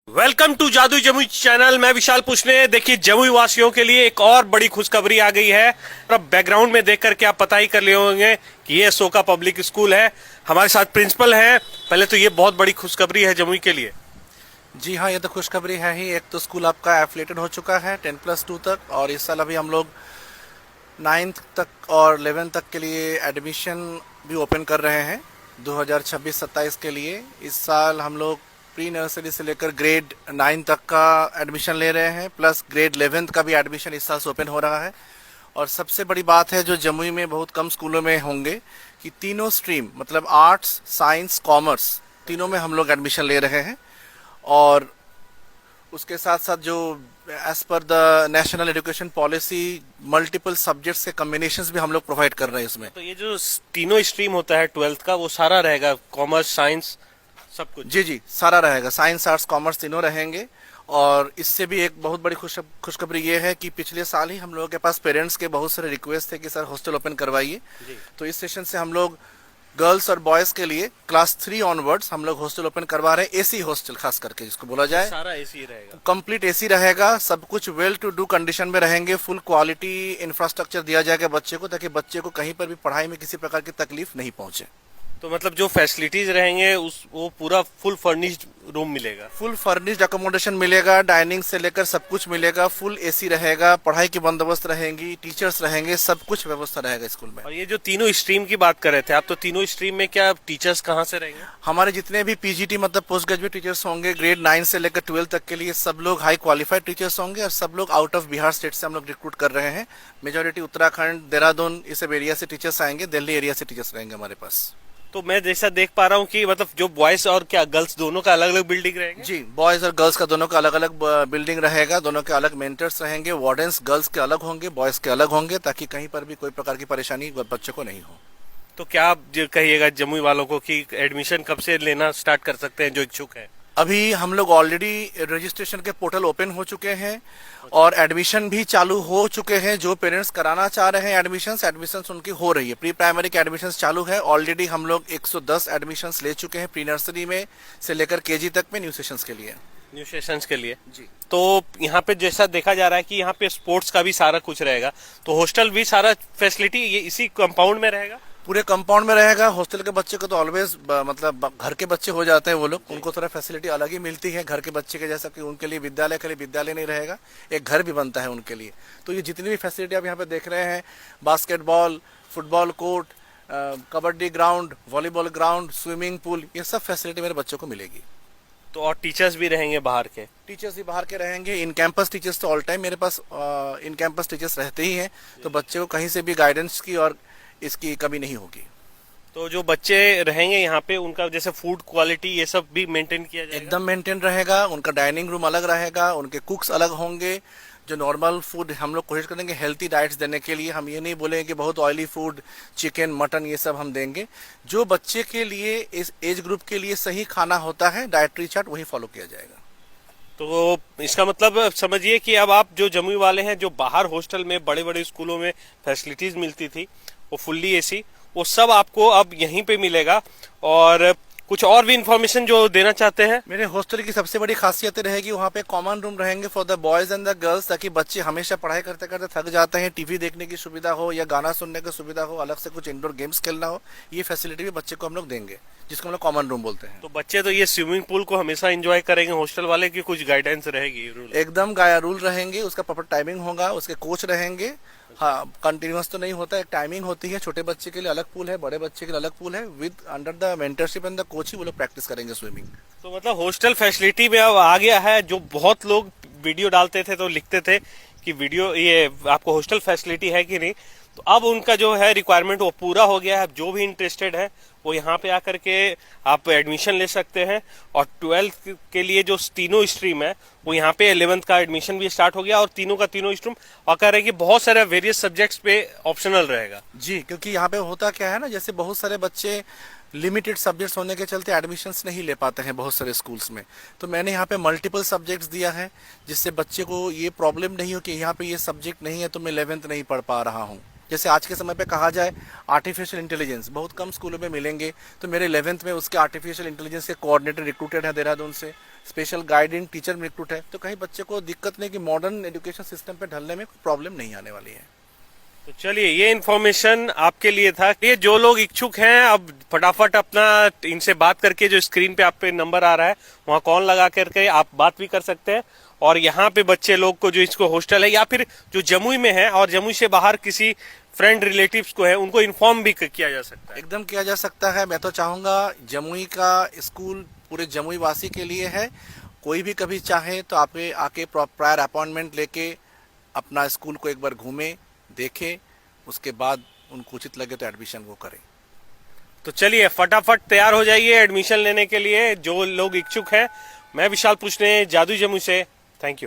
Welcome to जादू Jamui channel. मैं विशाल पूछने। देखिए, जमुई वासियों के लिए एक और बड़ी खुशखबरी आ गई है। अब बैकग्राउंड में देख करके आप पता ही कर लिए होंगे कि ये सोका पब्लिक स्कूल है। हमारे साथ प्रिंसिपल हैं। पहले तो ये बहुत बड़ी खुशखबरी है जमुई के लिए। जी हाँ, ये तो खुशखबरी है ही। एक तो स्कूल आपका एफिलेटेड हो चुका है 10+2 तक, और इस साल अभी हम लोग 9th तक और 11th तक के लिए एडमिशन भी ओपन कर रहे हैं 2026-27 के लिए। इस साल हम लोग प्री नर्सरी से लेकर ग्रेड 9 तक का एडमिशन ले रहे हैं, प्लस ग्रेड 11th का भी एडमिशन इस साल से ओपन हो रहा है। और सबसे बड़ी बात है जो जमुई में बहुत कम स्कूलों में होंगे कि तीनों स्ट्रीम मतलब आर्ट्स, साइंस, कॉमर्स तीनों में हम लोग एडमिशन ले रहे हैं। और उसके साथ साथ जो as per the national education policy multiple subjects के कॉम्बिनेशंस भी हम लोग प्रोवाइड कर रहे हैं इसमें। तो ये जो तीनों स्ट्रीम होता है 12th का, वो सारा रहेगा, कॉमर्स, साइंस, सब कुछ? जी जी, सारा रहेगा, साइंस, आर्ट्स, कॉमर्स तीनों रहेंगे। और इससे भी एक बहुत बड़ी खुशखबरी ये है कि पिछले साल ही हम लोगों के पास पेरेंट्स के बहुत सारे रिक्वेस्ट थे कि सर हॉस्टल ओपन करवाइए। तो इस सेशन से हम लोग गर्ल्स और बॉयज के लिए क्लास 3 ऑनवर्ड्स हम लोग हॉस्टल ओपन करवा रहे हैं। एसी हॉस्टल खास करके जिसको बोला जाए, सारा एसी रहेगा, कंप्लीट एसी रहेगा, सब कुछ वेल टू डू कंडीशन में रहेंगे। फुल क्वालिटी इंफ्रास्ट्रक्चर दिया जाएगा बच्चे को, ताकि बच्चे को कहीं पर भी पढ़ाई में किसी प्रकार की तकलीफ नहीं पहुंचे। तो मतलब जो फैसिलिटीज रहेंगे वो पूरा फुल फर्निश्ड रूम मिलेगा? फुल फर्निश्ड अकोमोडेशन मिलेगा, डाइनिंग से लेकर सब कुछ मिलेगा, फुल एसी रहेगा, पढ़ाई की बंदोबस्त रहेंगी, टीचर्स रहेंगे, सब कुछ व्यवस्था रहेगा स्कूल में। और ये जो तीनों स्ट्रीम की बात कर रहे थे आप, तो तीनों स्ट्रीम में क्या टीचर्स कहाँ से रहेंगे? हमारे जितने भी पीजीटी मतलब पोस्ट ग्रेजुएट टीचर्स होंगे ग्रेड 9 से लेकर 12 तक के लिए, सब लोग हाई क्वालिफाइड टीचर्स होंगे। और सब लोग आउट ऑफ बिहार स्टेट से हम लोग रिक्रूट कर रहे हैं। मेजोरिटी उत्तराखंड, देहरादून, इस सब एरिया से टीचर्स आएंगे, दिल्ली एरिया से टीचर्स रहेंगे हमारे पास। तो मैं जैसा देख पा रहा हूँ कि मतलब जो बॉयज और क्या गर्ल्स दोनों का अलग अलग बिल्डिंग रहेंगे? जी, बॉयज और गर्ल्स का दोनों का अलग अलग बिल्डिंग रहेगा, दोनों के अलग मेंटर्स रहेंगे, वार्डन्स गर्ल्स के अलग होंगे, बॉयज के अलग होंगे, ताकि कहीं पर भी कोई प्रकार की परेशानी बच्चों को नहीं हो। तो क्या आप कहिएगा जमुई वालों को कि एडमिशन कब से लेना स्टार्ट कर सकते हैं जो इच्छुक है? अभी हम लोग ऑलरेडी रजिस्ट्रेशन के पोर्टल ओपन हो चुके हैं और एडमिशन भी चालू हो चुके हैं। जो पेरेंट्स कराना चाह रहे हैं एडमिशंस उनकी हो रही है। प्री प्राइमरी के एडमिशंस चालू है। ऑलरेडी हम लोग 110 एडमिशंस ले चुके हैं प्री नर्सरी में से लेकर केजी तक में न्यू सेशंस के लिए। न्यू सेशंस के लिए जी। तो यहाँ पे जैसा देखा जा रहा है कि यहाँ पे स्पोर्ट्स का भी सारा कुछ रहेगा, तो हॉस्टल भी सारा फैसिलिटी ये इसी कंपाउंड में रहेगा? पूरे कंपाउंड में रहेगा। हॉस्टल के बच्चे को तो ऑलवेज मतलब घर के बच्चे हो जाते हैं वो लोग, उनको थोड़ा फैसिलिटी अलग ही मिलती है घर के बच्चे के जैसा कि उनके लिए विद्यालय के लिए विद्यालय नहीं रहेगा, एक घर भी बनता है उनके लिए। तो ये जितनी भी फैसिलिटी आप यहाँ पे देख रहे हैं, basketball, football court, kabaddi ground, volleyball ground, swimming pool, ये सब फैसिलिटी मेरे बच्चों को मिलेगी। तो और टीचर्स भी रहेंगे बाहर के? टीचर्स भी बाहर के रहेंगे। इन कैंपस टीचर्स तो ऑल टाइम मेरे पास इन कैंपस टीचर्स रहते ही हैं, तो बच्चे को कहीं से भी गाइडेंस की और इसकी कमी नहीं होगी। तो जो बच्चे रहेंगे यहाँ पे उनका जैसे फूड क्वालिटी ये सब भी मेंटेन किया जाएगा? एकदम मेंटेन रहेगा। उनका डाइनिंग रूम अलग रहेगा, उनके कुक्स अलग होंगे। जो नॉर्मल फूड हम लोग कोशिश करेंगे हेल्थी डाइट्स देने के लिए। हम ये नहीं बोलेंगे कि बहुत ऑयली फूड, चिकन, मटन ये सब हम देंगे। जो बच्चे के लिए, इस एज ग्रुप के लिए सही खाना होता है, डाइटरी चार्ट वही फॉलो किया जाएगा। तो इसका मतलब समझिए कि अब आप जो जमुई वाले हैं, जो बाहर हॉस्टल में बड़े बड़े स्कूलों में फैसिलिटीज मिलती थी वो फुल्ली एसी, वो सब आपको अब यहीं पे मिलेगा। और कुछ और भी इंफॉर्मेशन जो देना चाहते हैं? मेरे हॉस्टल की सबसे बड़ी खासियत रहेगी वहाँ पे कॉमन रूम रहेंगे for the boys and the girls, ताकि बच्चे हमेशा पढ़ाई करते करते थक जाते हैं, टीवी देखने की सुविधा हो या गाना सुनने की सुविधा हो, अलग से कुछ इंडोर गेम्स खेलना हो, ये फैसिलिटी भी बच्चे को हम लोग देंगे, जिसको हम लोग कॉमन रूम बोलते हैं। तो बच्चे तो ये स्विमिंग पूल को हमेशा एंजॉय करेंगे हॉस्टल वाले की कुछ गाइडेंस रहेगी? रूल एकदम गाया रूल रहेंगे, उसका प्रॉपर टाइमिंग होगा, उसके कोच रहेंगे। हाँ, कंटिन्यूअस तो नहीं होता, एक टाइमिंग होती है। छोटे बच्चे के लिए अलग पूल है, बड़े बच्चे के लिए अलग पूल है। With under the mentorship and the coach ही वो लोग प्रैक्टिस करेंगे स्विमिंग। तो मतलब हॉस्टल फैसिलिटी में अब आ गया है। जो बहुत लोग वीडियो डालते थे तो लिखते थे कि वीडियो ये आपको हॉस्टल फैसिलिटी है कि नहीं, तो अब उनका जो है रिक्वायरमेंट वो पूरा हो गया है। जो भी इंटरेस्टेड है वो यहाँ पे आकर के आप एडमिशन ले सकते हैं। और 12th के लिए जो तीनों स्ट्रीम है वो यहाँ पे 11th का एडमिशन भी स्टार्ट हो गया, और तीनों का तीनों स्ट्रीम और कह रहे हैं कि बहुत सारे वेरियस सब्जेक्ट्स पे ऑप्शनल रहेगा। जी, क्योंकि यहाँ पे होता क्या है ना, जैसे बहुत सारे बच्चे लिमिटेड सब्जेक्ट्स होने के चलते एडमिशन्स नहीं ले पाते हैं बहुत सारे स्कूल्स में। तो मैंने यहाँ पे मल्टीपल सब्जेक्ट्स दिया है, जिससे बच्चे को ये प्रॉब्लम नहीं हो कि यहाँ पे ये सब्जेक्ट नहीं है तो मैं 11th नहीं पढ़ पा रहा हूँ। जैसे आज के समय पे कहा जाए आर्टिफिशियल इंटेलिजेंस बहुत कम स्कूलों में मिलेंगे, तो मेरे 11th में उसके आर्टिफिशियल इंटेलिजेंस के कोऑर्डिनेटर रिक्रूटेड है देहरादून से, स्पेशल गाइडिंग टीचर रिक्रूट है, तो कहीं बच्चे को दिक्कत नहीं कि मॉडर्न एजुकेशन सिस्टम पे ढलने में कोई प्रॉब्लम नहीं आने वाली है। तो चलिए ये इन्फॉर्मेशन आपके लिए था। ये जो लोग इच्छुक हैं अब फटाफट अपना इनसे बात करके, जो स्क्रीन पे आप पे नंबर आ रहा है वहाँ कॉल लगा करके आप बात भी कर सकते हैं। और यहाँ पे बच्चे लोग को जो इसको हॉस्टल है या फिर जो जमुई में है और जमुई से बाहर किसी फ्रेंड रिलेटिव्स को है उनको इन्फॉर्म भी किया जा सकता है। एकदम किया जा सकता है। मैं तो चाहूँगा जमुई का स्कूल पूरे जमुई वासी के लिए है, कोई भी कभी चाहे तो आप आके प्रायर अपॉइंटमेंट लेके अपना स्कूल को एक बार घूमे देखे, उसके बाद उनको उचित लगे तो एडमिशन वो करें। तो चलिए फटाफट तैयार हो जाइए एडमिशन लेने के लिए जो लोग इच्छुक हैं। मैं विशाल पूछने, जादू जमुई से। Thank you.